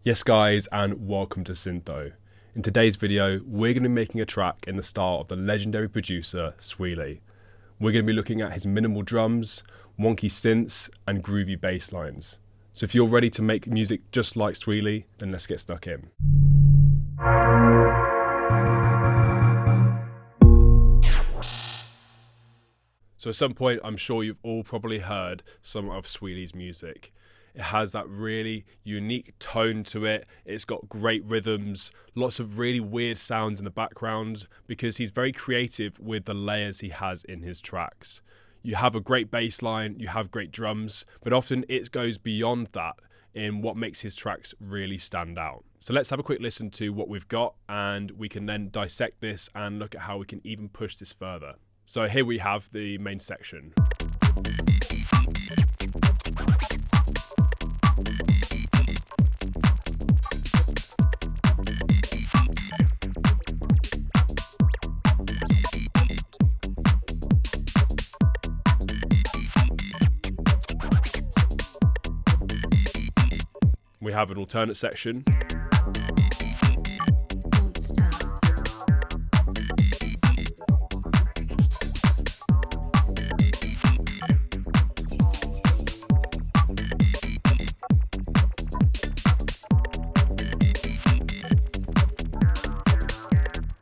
Yes guys, and welcome to SYNTHO. In today's video, we're going to be making a track in the style of the legendary producer Sweely. We're going to be looking at his minimal drums, wonky synths, and groovy bass lines. So if you're ready to make music just like Sweely, then let's get stuck in. So at some point, I'm sure you've all probably heard some of Sweely's music. It has that really unique tone to it. It's got great rhythms, lots of really weird sounds in the background because he's very creative with the layers he has in his tracks. You have a great bass line, you have great drums, but often it goes beyond that in what makes his tracks really stand out. So let's have a quick listen to what we've got and we can then dissect this and look at how we can even push this further. So here we have the main section. We have an alternate section.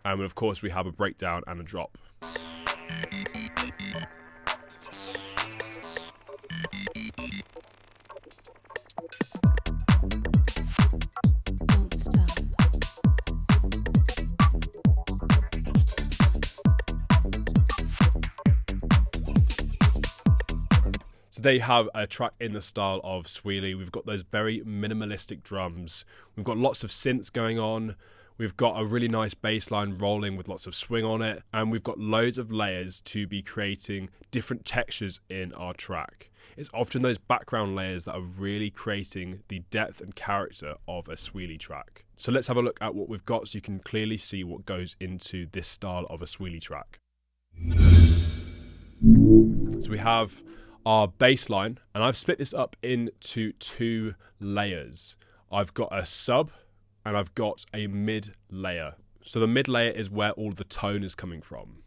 And of course we have a breakdown and a drop. So there you have a track in the style of Sweely. We've got those very minimalistic drums. We've got lots of synths going on. We've got a really nice bass line rolling with lots of swing on it. And we've got loads of layers to be creating different textures in our track. It's often those background layers that are really creating the depth and character of a Sweely track. So let's have a look at what we've got so you can clearly see what goes into this style of a Sweely track. So we have our bass line, and I've split this up into two layers. I've got a sub and I've got a mid layer. So the mid layer is where all the tone is coming from.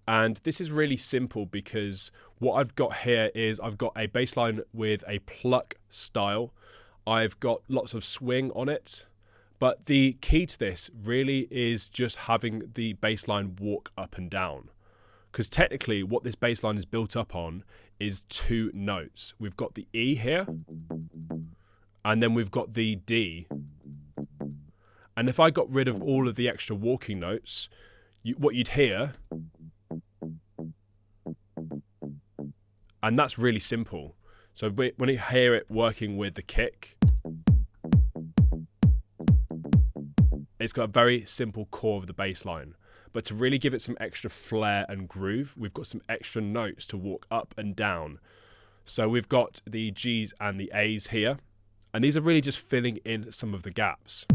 And this is really simple because what I've got here is I've got a bass line with a pluck style. I've got lots of swing on it. But the key to this really is just having the bass line walk up and down. Because technically what this bass line is built up on is two notes. We've got the E here, and then we've got the D. And if I got rid of all of the extra walking notes, what you'd hear, and that's really simple. So when you hear it working with the kick, it's got a very simple core of the bass line. But to really give it some extra flair and groove, we've got some extra notes to walk up and down. So we've got the G's and the A's here. And these are really just filling in some of the gaps.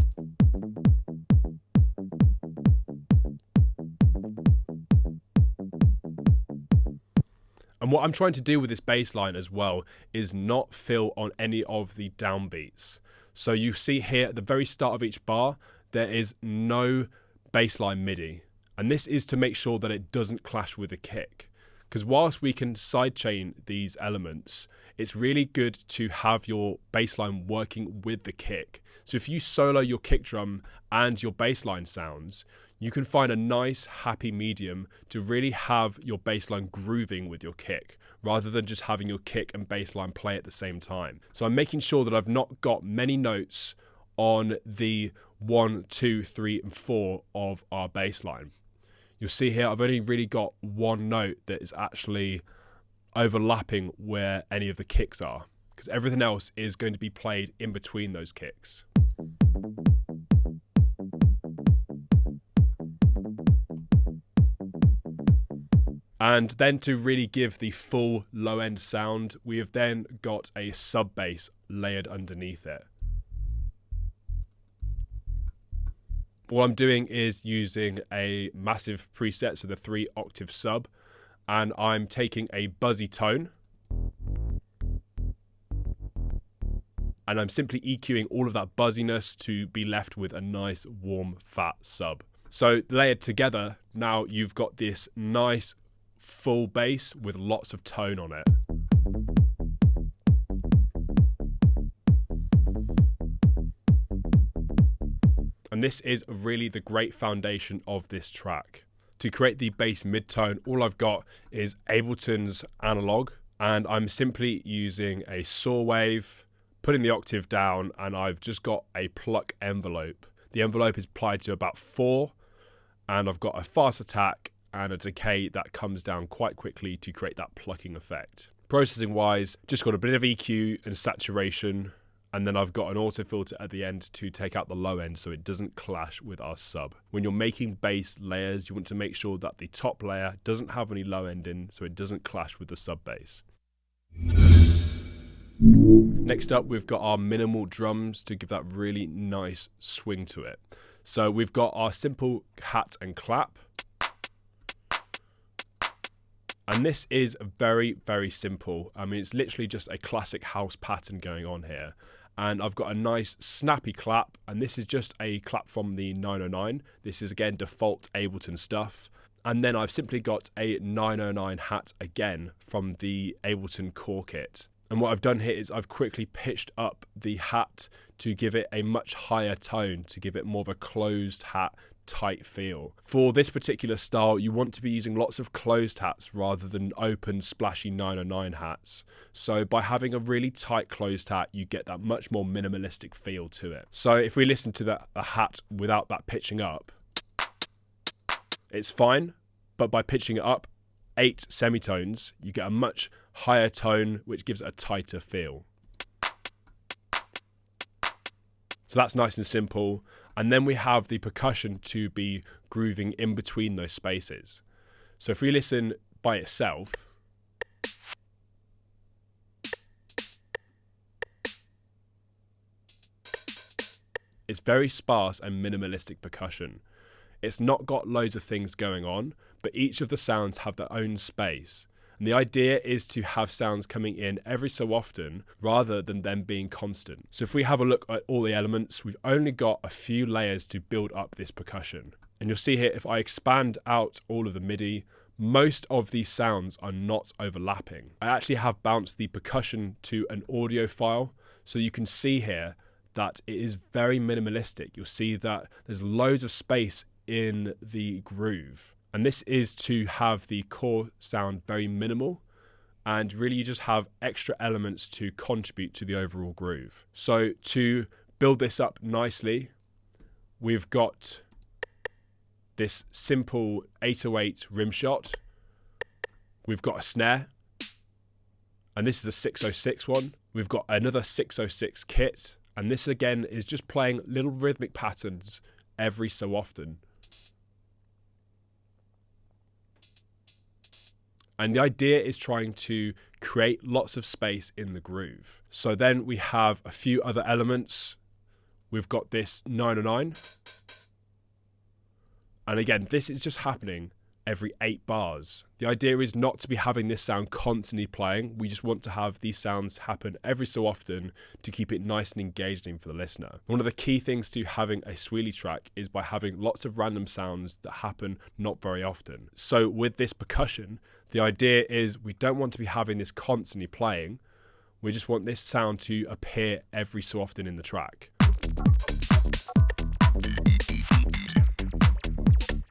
And what I'm trying to do with this bass line as well is not fill on any of the downbeats. So you see here at the very start of each bar, there is no bassline MIDI. And this is to make sure that it doesn't clash with the kick. Because whilst we can sidechain these elements, it's really good to have your bassline working with the kick. So if you solo your kick drum and your bassline sounds, you can find a nice happy medium to really have your bassline grooving with your kick, rather than just having your kick and bassline play at the same time. So I'm making sure that I've not got many notes on the 1, 2, 3, and 4 of our bass line. You'll see here I've only really got one note that is actually overlapping where any of the kicks are, because everything else is going to be played in between those kicks. And then to really give the full low end sound, we have then got a sub bass layered underneath it. What I'm doing is using a massive preset, so the 3 octave sub, and I'm taking a buzzy tone, and I'm simply EQing all of that buzziness to be left with a nice warm fat sub. So layered together, now you've got this nice full bass with lots of tone on it. And this is really the great foundation of this track. To create the bass mid-tone, all I've got is Ableton's analog, and I'm simply using a saw wave, putting the octave down, and I've just got a pluck envelope. The envelope is applied to about 4, and I've got a fast attack and a decay that comes down quite quickly to create that plucking effect. Processing wise, just got a bit of EQ and saturation, and then I've got an auto filter at the end to take out the low end so it doesn't clash with our sub. When you're making bass layers, you want to make sure that the top layer doesn't have any low end in so it doesn't clash with the sub bass. Next up, we've got our minimal drums to give that really nice swing to it. So we've got our simple hat and clap. And this is very, very simple. I mean, it's literally just a classic house pattern going on here. And I've got a nice snappy clap, and this is just a clap from the 909. This is again default Ableton stuff. And then I've simply got a 909 hat again from the Ableton core kit. And what I've done here is I've quickly pitched up the hat to give it a much higher tone, to give it more of a closed hat tight feel. For this particular style, you want to be using lots of closed hats rather than open splashy 909 hats. So by having a really tight closed hat, you get that much more minimalistic feel to it. So if we listen to a hat without that pitching up, it's fine, but by pitching it up 8 semitones, you get a much higher tone, which gives it a tighter feel. So that's nice and simple. And then we have the percussion to be grooving in between those spaces. So if we listen by itself, it's very sparse and minimalistic percussion. It's not got loads of things going on, but each of the sounds have their own space. And the idea is to have sounds coming in every so often rather than them being constant. So if we have a look at all the elements, we've only got a few layers to build up this percussion. And you'll see here, if I expand out all of the MIDI, most of these sounds are not overlapping. I actually have bounced the percussion to an audio file, so you can see here that it is very minimalistic. You'll see that there's loads of space in the groove. And this is to have the core sound very minimal, and really you just have extra elements to contribute to the overall groove. So to build this up nicely, we've got this simple 808 rim shot. We've got a snare, and this is a 606 one. We've got another 606 kit, and this again is just playing little rhythmic patterns every so often. And the idea is trying to create lots of space in the groove. So then we have a few other elements. We've got this 909. And again, this is just happening every 8 bars. The idea is not to be having this sound constantly playing. We just want to have these sounds happen every so often to keep it nice and engaging for the listener. One of the key things to having a Sweely track is by having lots of random sounds that happen not very often. So with this percussion, the idea is we don't want to be having this constantly playing. We just want this sound to appear every so often in the track.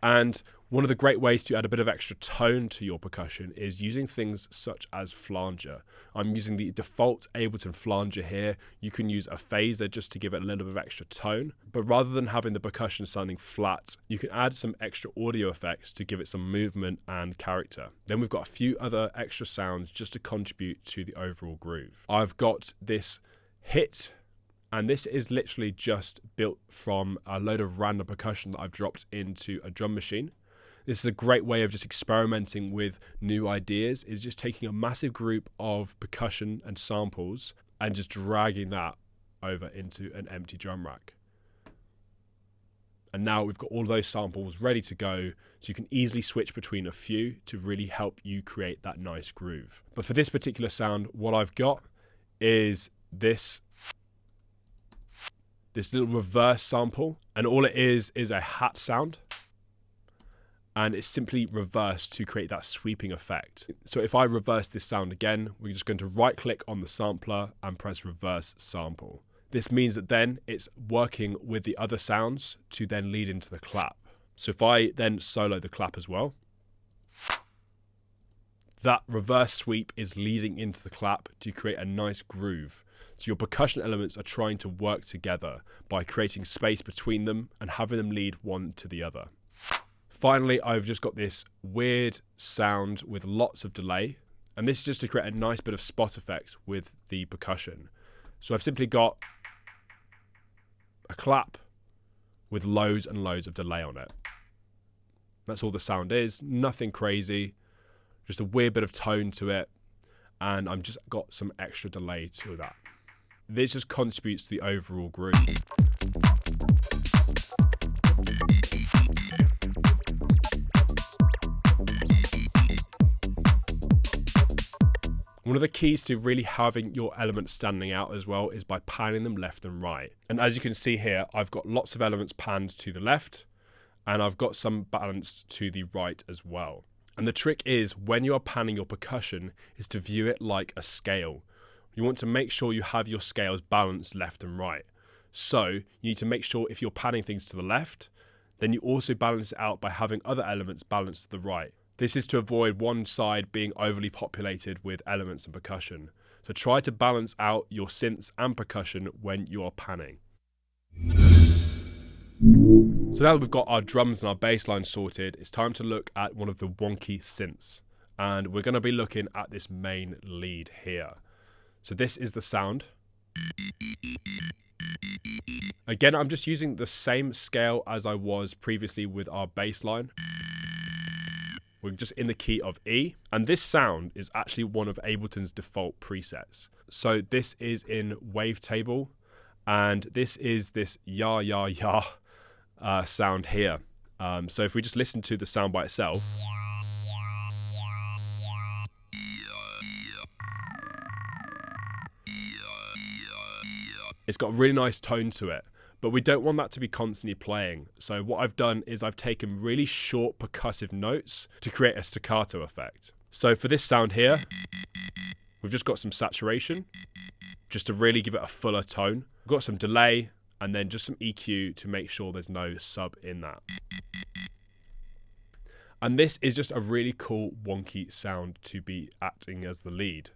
And one of the great ways to add a bit of extra tone to your percussion is using things such as flanger. I'm using the default Ableton flanger here. You can use a phaser just to give it a little bit of extra tone. But rather than having the percussion sounding flat, you can add some extra audio effects to give it some movement and character. Then we've got a few other extra sounds just to contribute to the overall groove. I've got this hit, and this is literally just built from a load of random percussion that I've dropped into a drum machine. This is a great way of just experimenting with new ideas, is just taking a massive group of percussion and samples and just dragging that over into an empty drum rack. And now we've got all those samples ready to go, so you can easily switch between a few to really help you create that nice groove. But for this particular sound, what I've got is this little reverse sample, and all it is a hat sound, and it's simply reversed to create that sweeping effect. So if I reverse this sound again, we're just going to right click on the sampler and press reverse sample. This means that then it's working with the other sounds to then lead into the clap. So if I then solo the clap as well, that reverse sweep is leading into the clap to create a nice groove. So your percussion elements are trying to work together by creating space between them and having them lead one to the other. Finally, I've just got this weird sound with lots of delay, and this is just to create a nice bit of spot effect with the percussion. So I've simply got a clap with loads and loads of delay on it. That's all the sound is, nothing crazy, just a weird bit of tone to it, and I've just got some extra delay to that. This just contributes to the overall groove. One of the keys to really having your elements standing out as well is by panning them left and right. And as you can see here, I've got lots of elements panned to the left, and I've got some balanced to the right as well. And the trick is, when you are panning your percussion, is to view it like a scale. You want to make sure you have your scales balanced left and right. So you need to make sure if you're panning things to the left, then you also balance it out by having other elements balanced to the right. This is to avoid one side being overly populated with elements and percussion. So try to balance out your synths and percussion when you are panning. So now that we've got our drums and our bass line sorted, it's time to look at one of the wonky synths. And we're going to be looking at this main lead here. So this is the sound. Again, I'm just using the same scale as I was previously with our bass line. We're just in the key of E, and this sound is actually one of Ableton's default presets. So this is in wavetable, and this is this ya ya ya sound here. So if we just listen to the sound by itself, it's got a really nice tone to it. But we don't want that to be constantly playing. So what I've done is I've taken really short percussive notes to create a staccato effect. So for this sound here, we've just got some saturation, just to really give it a fuller tone. We've got some delay, and then just some EQ to make sure there's no sub in that. And this is just a really cool wonky sound to be acting as the lead.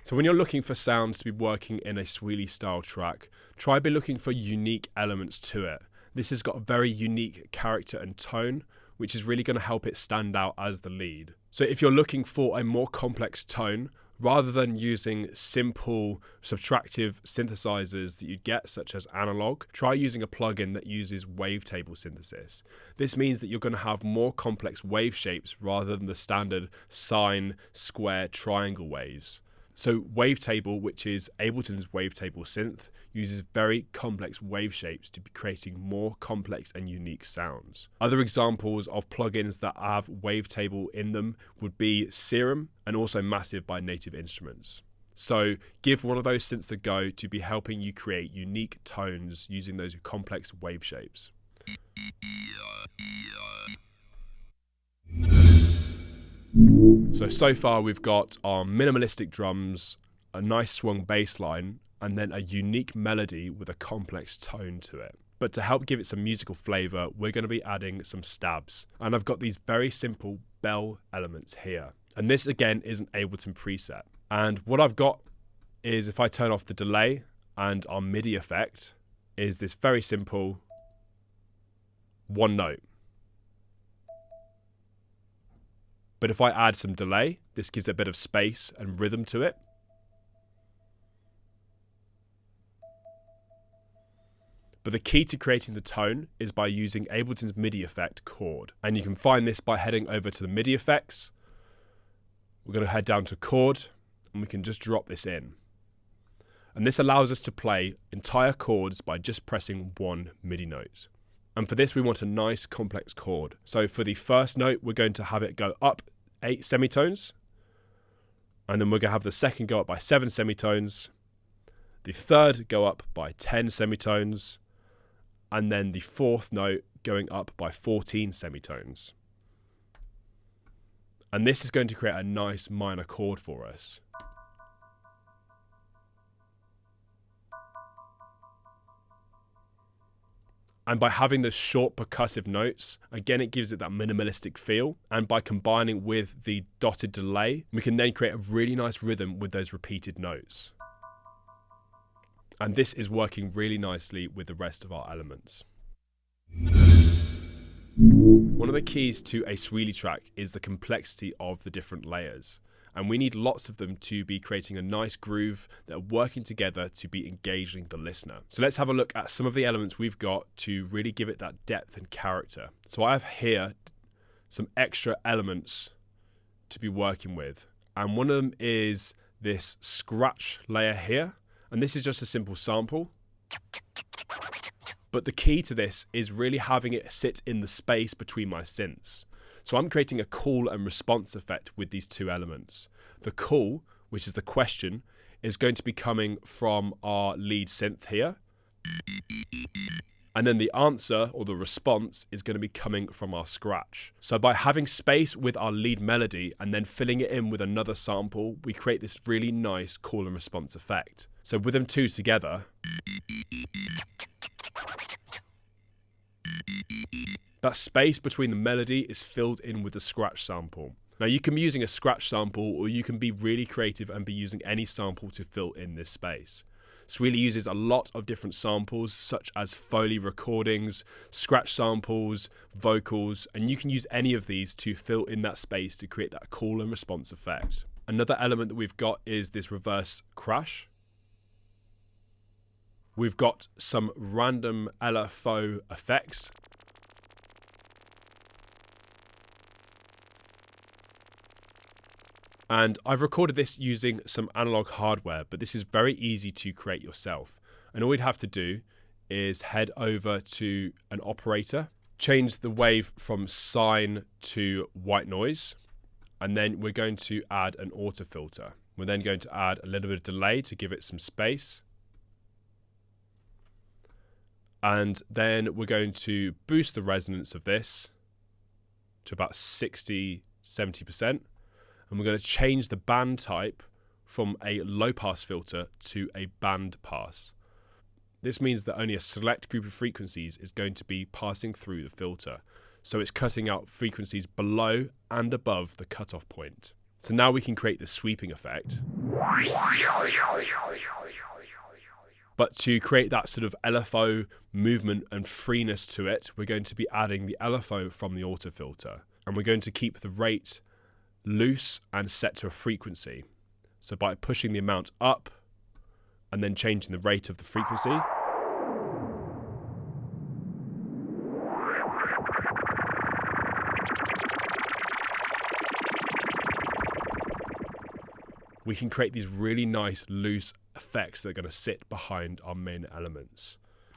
So when you're looking for sounds to be working in a Sweely style track, try be looking for unique elements to it. This has got a very unique character and tone, which is really going to help it stand out as the lead. So if you're looking for a more complex tone, rather than using simple subtractive synthesizers that you'd get, such as analog, try using a plugin that uses wavetable synthesis. This means that you're going to have more complex wave shapes rather than the standard sine, square, triangle waves. So wavetable, which is Ableton's wavetable synth, uses very complex wave shapes to be creating more complex and unique sounds. Other examples of plugins that have wavetable in them would be Serum and also Massive by Native Instruments. So give one of those synths a go to be helping you create unique tones using those complex wave shapes. So far we've got our minimalistic drums, a nice swung bass line, and then a unique melody with a complex tone to it. But to help give it some musical flavour, we're going to be adding some stabs. And I've got these very simple bell elements here. And this again is an Ableton preset. And what I've got is, if I turn off the delay and our MIDI effect, is this very simple one note. But if I add some delay, this gives a bit of space and rhythm to it. But the key to creating the tone is by using Ableton's MIDI effect chord. And you can find this by heading over to the MIDI effects, We're going to head down to chord, and we can just drop this in. And this allows us to play entire chords by just pressing one MIDI note. And for this, we want a nice complex chord. So for the first note, we're going to have it go up 8 semitones. And then we're going to have the second go up by 7 semitones. The third go up by 10 semitones. And then the fourth note going up by 14 semitones. And this is going to create a nice minor chord for us. And by having the short percussive notes, again, it gives it that minimalistic feel. And by combining with the dotted delay, we can then create a really nice rhythm with those repeated notes. And this is working really nicely with the rest of our elements. One of the keys to a Sweely track is the complexity of the different layers. And we need lots of them to be creating a nice groove that are working together to be engaging the listener. So let's have a look at some of the elements we've got to really give it that depth and character. So I have here some extra elements to be working with. And one of them is this scratch layer here. And this is just a simple sample. But the key to this is really having it sit in the space between my synths. So I'm creating a call and response effect with these two elements. The call, which is the question, is going to be coming from our lead synth here. And then the answer, or the response, is going to be coming from our scratch. So by having space with our lead melody and then filling it in with another sample, we create this really nice call and response effect. So with them two together, that space between the melody is filled in with the scratch sample. Now you can be using a scratch sample, or you can be really creative and be using any sample to fill in this space. Sweely uses a lot of different samples, such as Foley recordings, scratch samples, vocals, and you can use any of these to fill in that space to create that call and response effect. Another element that we've got is this reverse crash. We've got some random LFO effects. And I've recorded this using some analog hardware, but this is very easy to create yourself. And all you'd have to do is head over to an operator, change the wave from sine to white noise, and then we're going to add an auto filter. We're then going to add a little bit of delay to give it some space. And then we're going to boost the resonance of this to about 60–70%. And we're going to change the band type from a low pass filter to a band pass. This means that only a select group of frequencies is going to be passing through the filter. So it's cutting out frequencies below and above the cutoff point. So now we can create the sweeping effect. But to create that sort of LFO movement and freeness to it, we're going to be adding the LFO from the auto filter. And we're going to keep the rate loose and set to a frequency. So by pushing the amount up and then changing the rate of the frequency, we can create these really nice loose effects that are going to sit behind our main elements.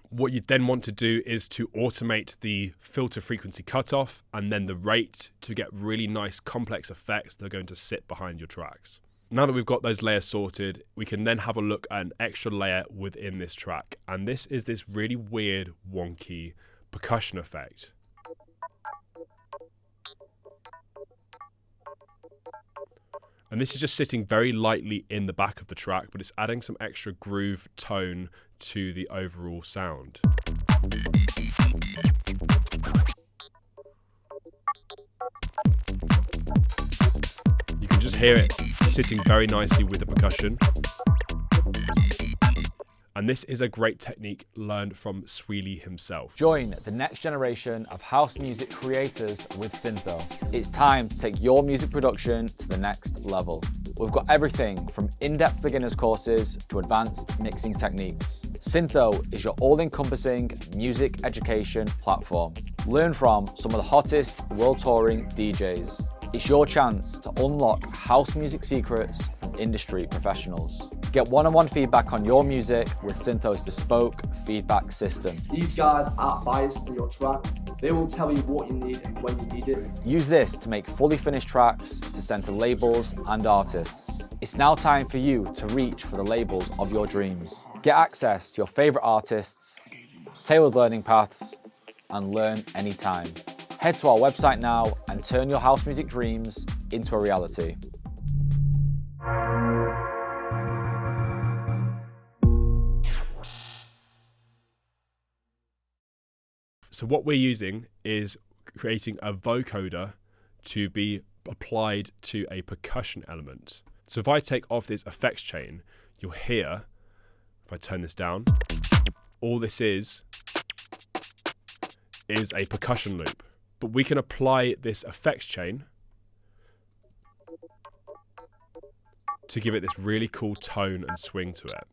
What you then want to do is to automate the filter frequency cutoff and then the rate to get really nice complex effects that are going to sit behind your tracks. Now that we've got those layers sorted, we can then have a look at an extra layer within this track. And this is this really weird, wonky percussion effect. And this is just sitting very lightly in the back of the track, but it's adding some extra groove tone to the overall sound. You can just hear it sitting very nicely with the percussion. And this is a great technique learned from Sweely himself. Join the next generation of house music creators with SYNTHO. It's time to take your music production to the next level. We've got everything from in-depth beginners courses to advanced mixing techniques. SYNTHO is your all-encompassing music education platform. Learn from some of the hottest world touring DJs. It's your chance to unlock house music secrets from industry professionals. Get one-on-one feedback on your music with SYNTHO's bespoke feedback system. These guys aren't biased in your track. They will tell you what you need and when you need it. Use this to make fully finished tracks to send to labels and artists. It's now time for you to reach for the labels of your dreams. Get access to your favorite artists, tailored learning paths, and learn anytime. Head to our website now and turn your house music dreams into a reality. So what we're using is creating a vocoder to be applied to a percussion element. So if I take off this effects chain, you'll hear, if I turn this down, all this is a percussion loop. But we can apply this effects chain to give it this really cool tone and swing to it.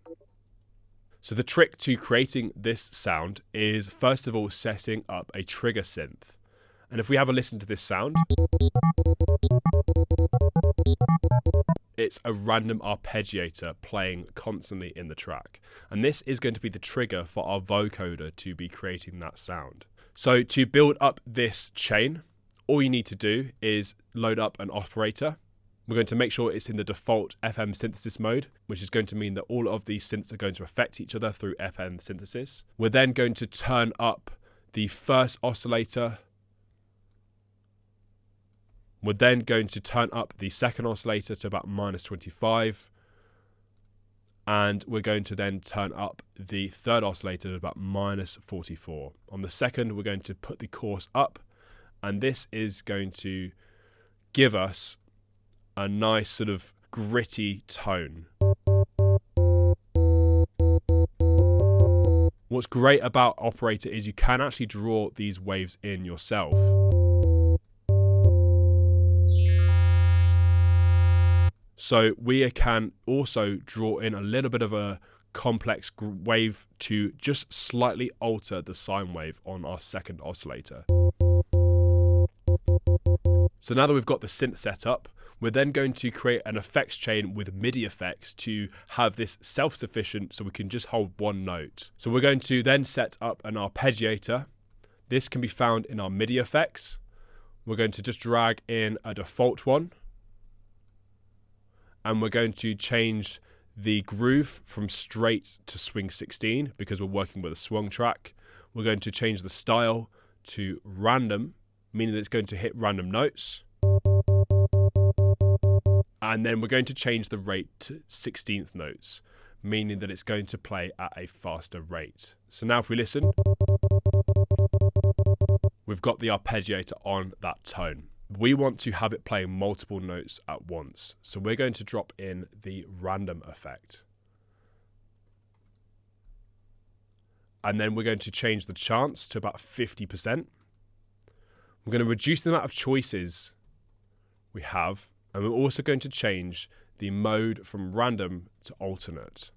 So the trick to creating this sound is first of all setting up a trigger synth. And if we have a listen to this sound, it's a random arpeggiator playing constantly in the track. And this is going to be the trigger for our vocoder to be creating that sound. So to build up this chain, all you need to do is load up an operator. We're going to make sure it's in the default FM synthesis mode, which is going to mean that all of these synths are going to affect each other through FM synthesis. We're then going to turn up the first oscillator. We're then going to turn up the second oscillator to about -25. And we're going to then turn up the third oscillator to about -44. On the second, we're going to put the chorus up. And this is going to give us a nice sort of gritty tone. What's great about operator is you can actually draw these waves in yourself. So we can also draw in a little bit of a complex wave to just slightly alter the sine wave on our second oscillator. So now that we've got the synth set up, we're then going to create an effects chain with MIDI effects to have this self-sufficient so we can just hold one note. So we're going to then set up an arpeggiator. This can be found in our MIDI effects. We're going to just drag in a default one. And we're going to change the groove from straight to swing 16 because we're working with a swung track. We're going to change the style to random, meaning that it's going to hit random notes. And then we're going to change the rate to 16th notes, meaning that it's going to play at a faster rate. So now if we listen, we've got the arpeggiator on that tone. We want to have it play multiple notes at once. So we're going to drop in the random effect. And then we're going to change the chance to about 50%. We're going to reduce the amount of choices we have. And we're also going to change the mode from random to alternate.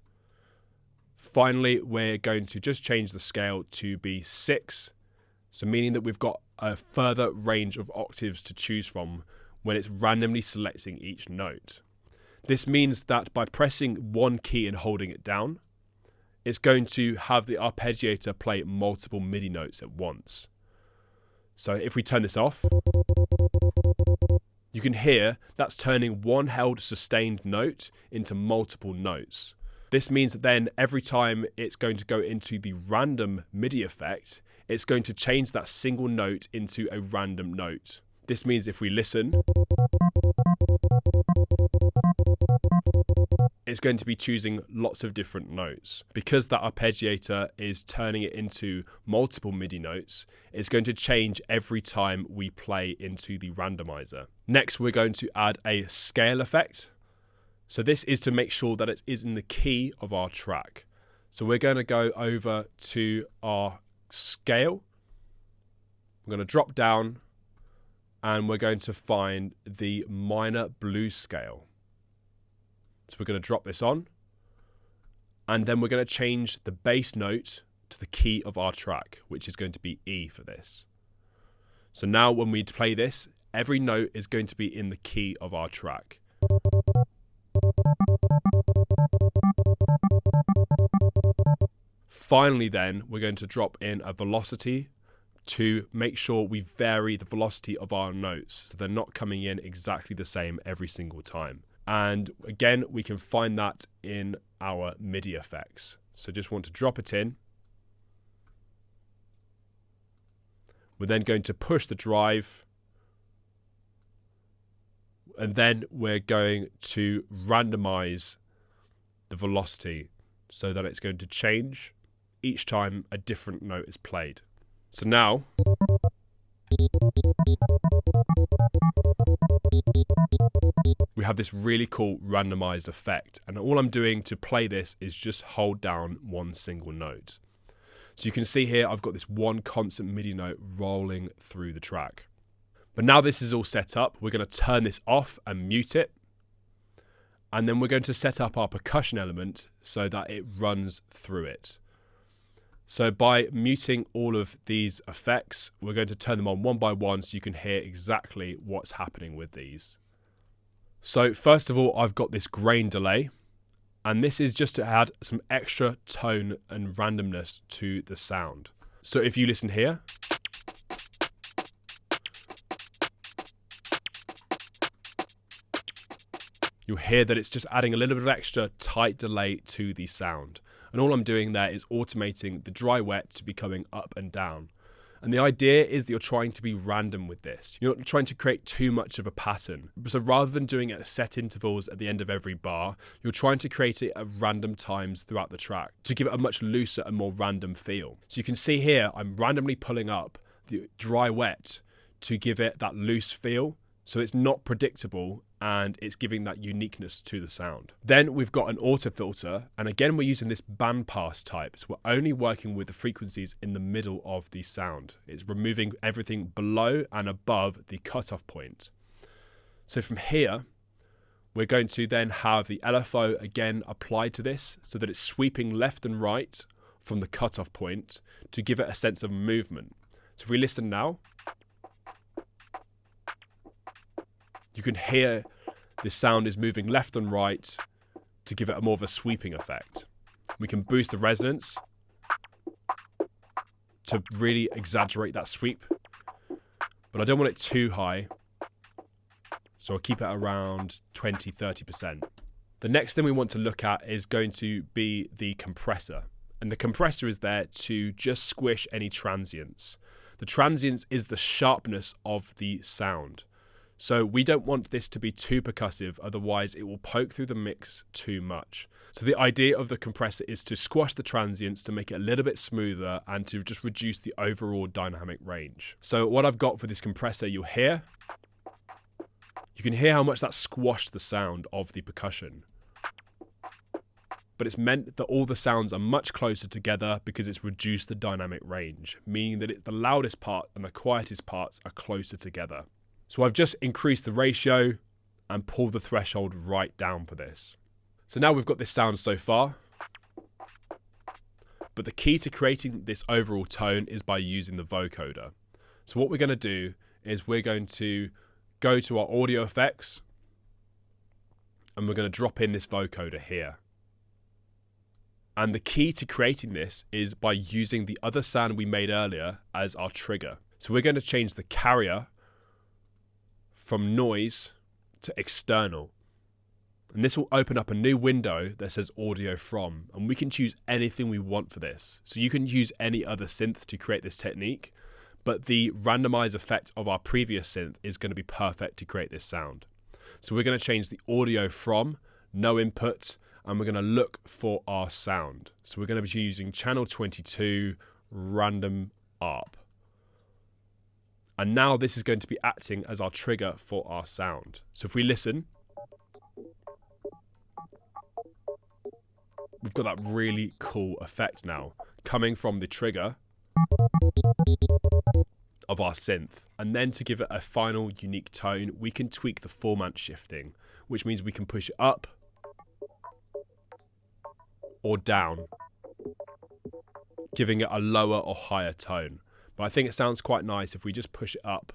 Finally, we're going to just change the scale to be 6. So meaning that we've got a further range of octaves to choose from when it's randomly selecting each note. This means that by pressing one key and holding it down, it's going to have the arpeggiator play multiple MIDI notes at once. So if we turn this off, you can hear that's turning one held sustained note into multiple notes. This means that then every time it's going to go into the random MIDI effect, it's going to change that single note into a random note. This means if we listen, it's going to be choosing lots of different notes. Because that arpeggiator is turning it into multiple MIDI notes, it's going to change every time we play into the randomizer. Next, we're going to add a scale effect. So this is to make sure that it is in the key of our track. So we're going to go over to our scale. We're going to drop down and we're going to find the minor blues scale. So we're going to drop this on and then we're going to change the bass note to the key of our track, which is going to be E for this. So now when we play this, every note is going to be in the key of our track. Finally then, we're going to drop in a velocity to make sure we vary the velocity of our notes so they're not coming in exactly the same every single time. And again, we can find that in our MIDI effects. So just want to drop it in. We're then going to push the drive, and then we're going to randomize the velocity so that it's going to change each time a different note is played. So now we have this really cool randomized effect, and all I'm doing to play this is just hold down one single note. So you can see here I've got this one constant MIDI note rolling through the track. But now this is all set up, we're going to turn this off and mute it, and then we're going to set up our percussion element so that it runs through it. So by muting all of these effects, we're going to turn them on one by one so you can hear exactly what's happening with these. So first of all, I've got this grain delay, and this is just to add some extra tone and randomness to the sound. So if you listen here, you'll hear that it's just adding a little bit of extra tight delay to the sound. And all I'm doing there is automating the dry wet to be coming up and down. And the idea is that you're trying to be random with this. You're not trying to create too much of a pattern. So rather than doing it at set intervals at the end of every bar, you're trying to create it at random times throughout the track to give it a much looser and more random feel. So you can see here, I'm randomly pulling up the dry wet to give it that loose feel. So it's not predictable and it's giving that uniqueness to the sound. Then we've got an auto filter, and again we're using this bandpass type, so we're only working with the frequencies in the middle of the sound. It's removing everything below and above the cutoff point. So from here, we're going to then have the LFO again applied to this so that it's sweeping left and right from the cutoff point to give it a sense of movement. So if we listen now, you can hear this sound is moving left and right to give it a more of a sweeping effect. We can boost the resonance to really exaggerate that sweep, but I don't want it too high, so I'll keep it around 20-30%. The next thing we want to look at is going to be the compressor, and the compressor is there to just squish any transients. The transients is the sharpness of the sound. So we don't want this to be too percussive, otherwise it will poke through the mix too much. So the idea of the compressor is to squash the transients to make it a little bit smoother and to just reduce the overall dynamic range. So what I've got for this compressor, you can hear how much that squashed the sound of the percussion. But it's meant that all the sounds are much closer together because it's reduced the dynamic range, meaning that the loudest part and the quietest parts are closer together. So I've just increased the ratio and pulled the threshold right down for this. So now we've got this sound so far. But the key to creating this overall tone is by using the vocoder. So what we're going to do is we're going to go to our audio effects and we're going to drop in this vocoder here. And the key to creating this is by using the other sound we made earlier as our trigger. So we're going to change the carrier from noise to external. And this will open up a new window that says audio from, and we can choose anything we want for this. So you can use any other synth to create this technique, but the randomized effect of our previous synth is going to be perfect to create this sound. So we're going to change the audio from, no input, and we're going to look for our sound. So we're going to be using channel 22 random ARP. And now this is going to be acting as our trigger for our sound. So if we listen, we've got that really cool effect now coming from the trigger of our synth. And then to give it a final unique tone, we can tweak the format shifting, which means we can push it up or down, giving it a lower or higher tone. But I think it sounds quite nice if we just push it up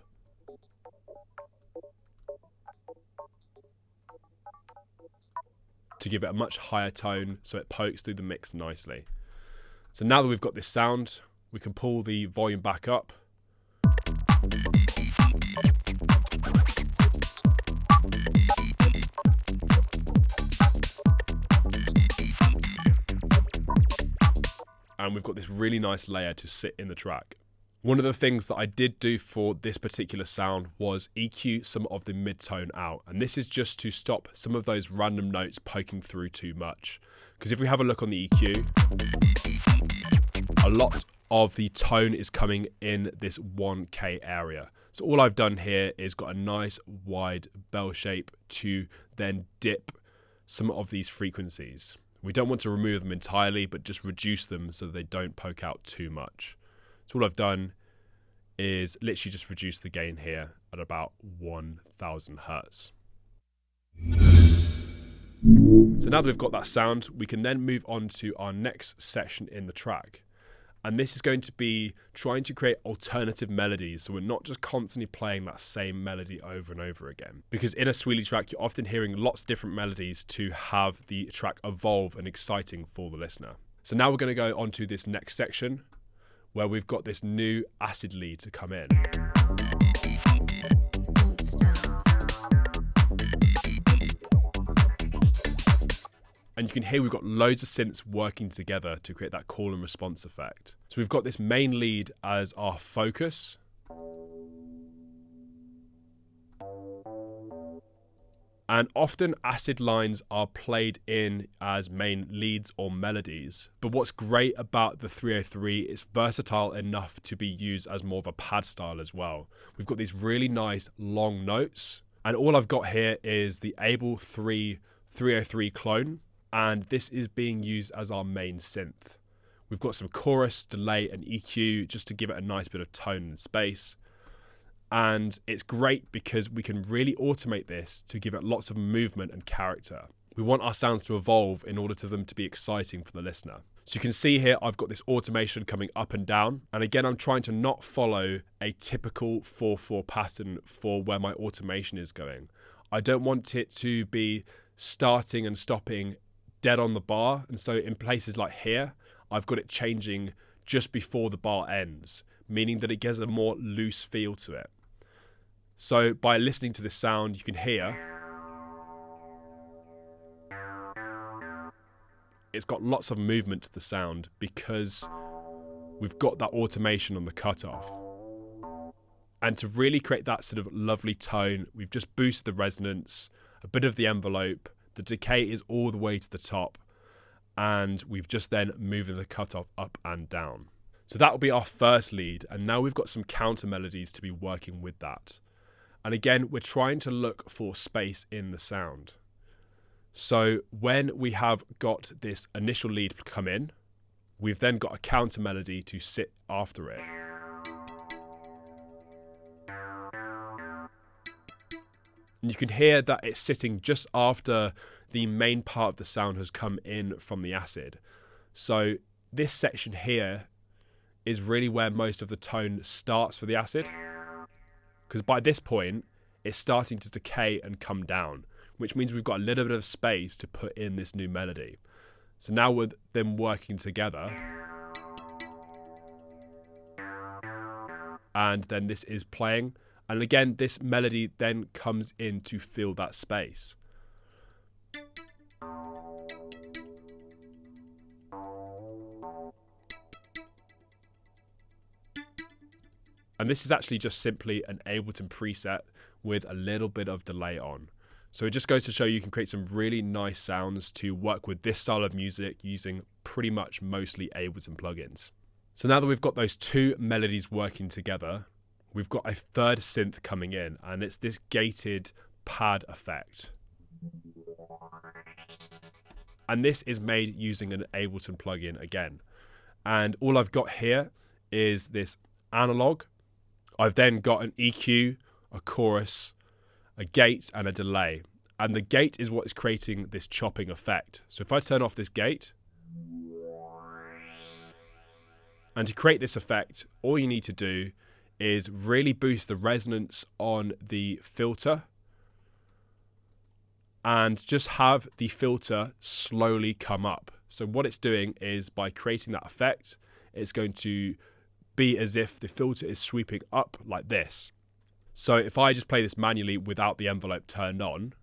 to give it a much higher tone so it pokes through the mix nicely. So now that we've got this sound, we can pull the volume back up. And we've got this really nice layer to sit in the track. One of the things that I did do for this particular sound was EQ some of the mid-tone out. And this is just to stop some of those random notes poking through too much. Because if we have a look on the EQ, a lot of the tone is coming in this 1K area. So all I've done here is got a nice wide bell shape to then dip some of these frequencies. We don't want to remove them entirely, but just reduce them so that they don't poke out too much. So all I've done is literally just reduce the gain here at about 1000 hertz. So now that we've got that sound, we can then move on to our next section in the track. And this is going to be trying to create alternative melodies, so we're not just constantly playing that same melody over and over again. Because in a Sweely track, you're often hearing lots of different melodies to have the track evolve and exciting for the listener. So now we're going to go on to this next section, where we've got this new acid lead to come in. And you can hear we've got loads of synths working together to create that call and response effect. So we've got this main lead as our focus. And often acid lines are played in as main leads or melodies. But what's great about the 303 is versatile enough to be used as more of a pad style as well. We've got these really nice long notes. And all I've got here is the Able 3 303 clone. And this is being used as our main synth. We've got some chorus, delay, and EQ just to give it a nice bit of tone and space. And it's great because we can really automate this to give it lots of movement and character. We want our sounds to evolve in order for them to be exciting for the listener. So you can see here, I've got this automation coming up and down. And again, I'm trying to not follow a typical 4/4 pattern for where my automation is going. I don't want it to be starting and stopping dead on the bar. And so in places like here, I've got it changing just before the bar ends, meaning that it gives a more loose feel to it. So by listening to this sound, you can hear it's got lots of movement to the sound because we've got that automation on the cutoff. And to really create that sort of lovely tone, we've just boosted the resonance, a bit of the envelope. The decay is all the way to the top, and we've just then moving the cutoff up and down. So that will be our first lead, and now we've got some counter melodies to be working with that. And again, we're trying to look for space in the sound. So when we have got this initial lead come in, we've then got a counter melody to sit after it. And you can hear that it's sitting just after the main part of the sound has come in from the acid. So this section here is really where most of the tone starts for the acid. Because by this point, it's starting to decay and come down, which means we've got a little bit of space to put in this new melody. So now with them working together, and then this is playing. And again, this melody then comes in to fill that space. And this is actually just simply an Ableton preset with a little bit of delay on. So it just goes to show you can create some really nice sounds to work with this style of music using pretty much mostly Ableton plugins. So now that we've got those two melodies working together, we've got a third synth coming in, and it's this gated pad effect. And this is made using an Ableton plugin again. And all I've got here is this analog. I've then got an EQ, a chorus, a gate, and a delay. And the gate is what is creating this chopping effect. So if I turn off this gate, and to create this effect, all you need to do is really boost the resonance on the filter. and just have the filter slowly come up. So what it's doing is, by creating that effect, it's going to be as if the filter is sweeping up like this. So if I just play this manually without the envelope turned on,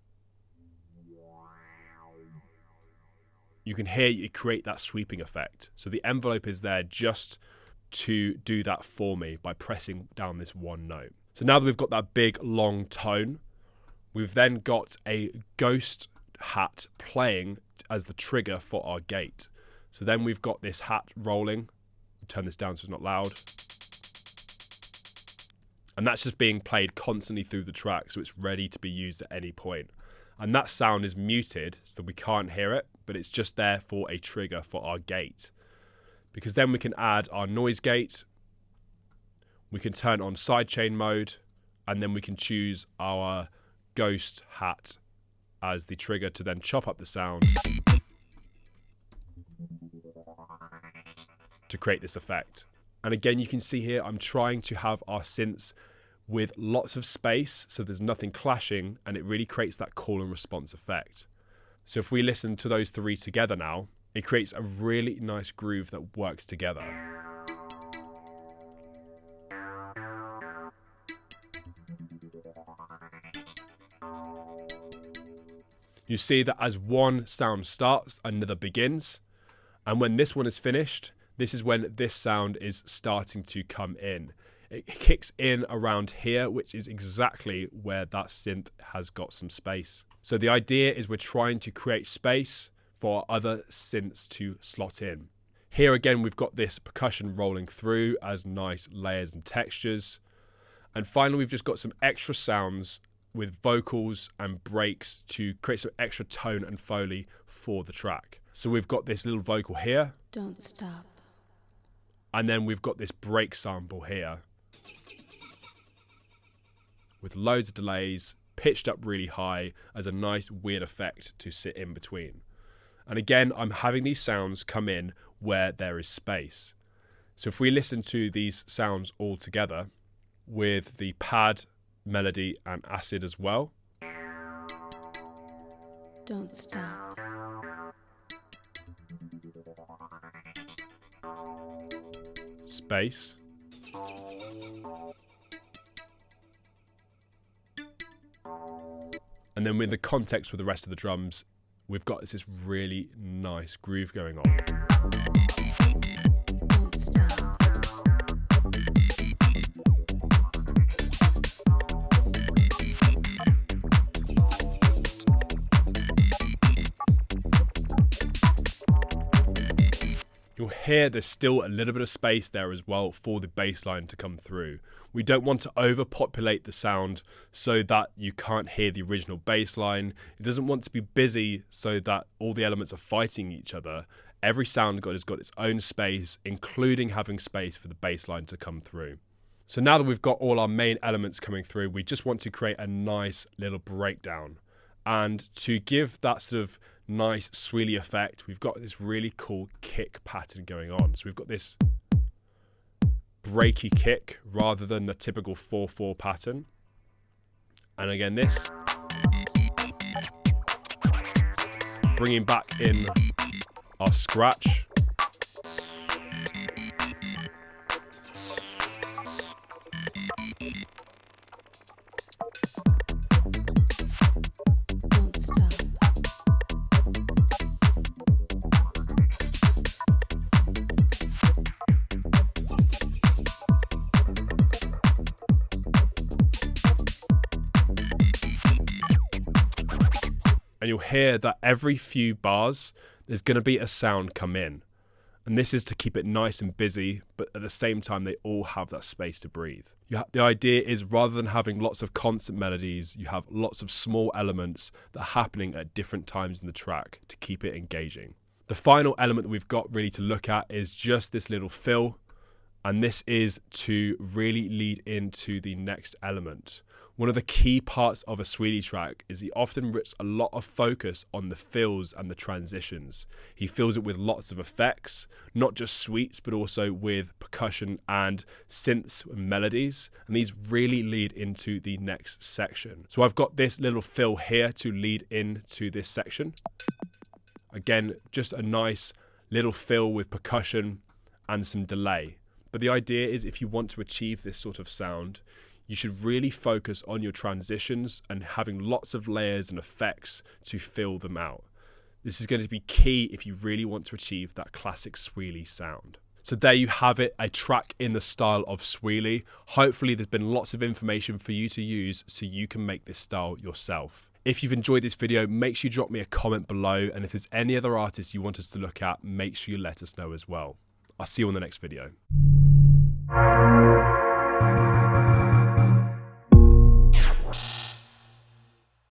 you can hear it create that sweeping effect. So the envelope is there just to do that for me by pressing down this one note. So now that we've got that big long tone, we've then got a ghost hat playing as the trigger for our gate. So then we've got this hat rolling. Turn this down so it's not loud. And that's just being played constantly through the track, so it's ready to be used at any point. And that sound is muted, so we can't hear it, but it's just there for a trigger for our gate. Because then we can add our noise gate, we can turn on sidechain mode, and then we can choose our ghost hat as the trigger to then chop up the sound to create this effect. And again, you can see here, I'm trying to have our synths with lots of space, so there's nothing clashing, and it really creates that call and response effect. So if we listen to those three together now, it creates a really nice groove that works together. You see that as one sound starts, another begins. And when this one is finished, this is when this sound is starting to come in. It kicks in around here, which is exactly where that synth has got some space. So the idea is we're trying to create space for other synths to slot in. Here again, we've got this percussion rolling through as nice layers and textures. And finally, we've just got some extra sounds with vocals and breaks to create some extra tone and foley for the track. So we've got this little vocal here. Don't stop. And then we've got this break sample here with loads of delays, pitched up really high as a nice weird effect to sit in between. And again, I'm having these sounds come in where there is space. So if we listen to these sounds all together with the pad, melody and acid as well. Don't stop. Space. And then with the context with the rest of the drums, we've got this really nice groove going on. Don't stop. You'll hear there's still a little bit of space there as well for the bass line to come through. We don't want to overpopulate the sound so that you can't hear the original bass line. It doesn't want to be busy so that all the elements are fighting each other. Every sound has got its own space, including having space for the bass line to come through. So now that we've got all our main elements coming through, we just want to create a nice little breakdown. And to give that sort of nice Sweely effect, we've got this really cool kick pattern going on. So we've got this breaky kick rather than the typical 4/4 pattern. And again, this bringing back in our scratch. Don't stop. And you'll hear that every few bars, there's going to be a sound come in. And this is to keep it nice and busy, but at the same time, they all have that space to breathe. The idea is rather than having lots of constant melodies, you have lots of small elements that are happening at different times in the track to keep it engaging. The final element that we've got really to look at is just this little fill. And this is to really lead into the next element. One of the key parts of a Sweely track is he often puts a lot of focus on the fills and the transitions. He fills it with lots of effects, not just sweeps, but also with percussion and synths and melodies. And these really lead into the next section. So I've got this little fill here to lead into this section. Again, just a nice little fill with percussion and some delay. But the idea is if you want to achieve this sort of sound, you should really focus on your transitions and having lots of layers and effects to fill them out. This is going to be key if you really want to achieve that classic Sweely sound. So there you have it, a track in the style of Sweely. Hopefully there's been lots of information for you to use so you can make this style yourself. If you've enjoyed this video, make sure you drop me a comment below, and if there's any other artists you want us to look at, make sure you let us know as well. I'll see you on the next video.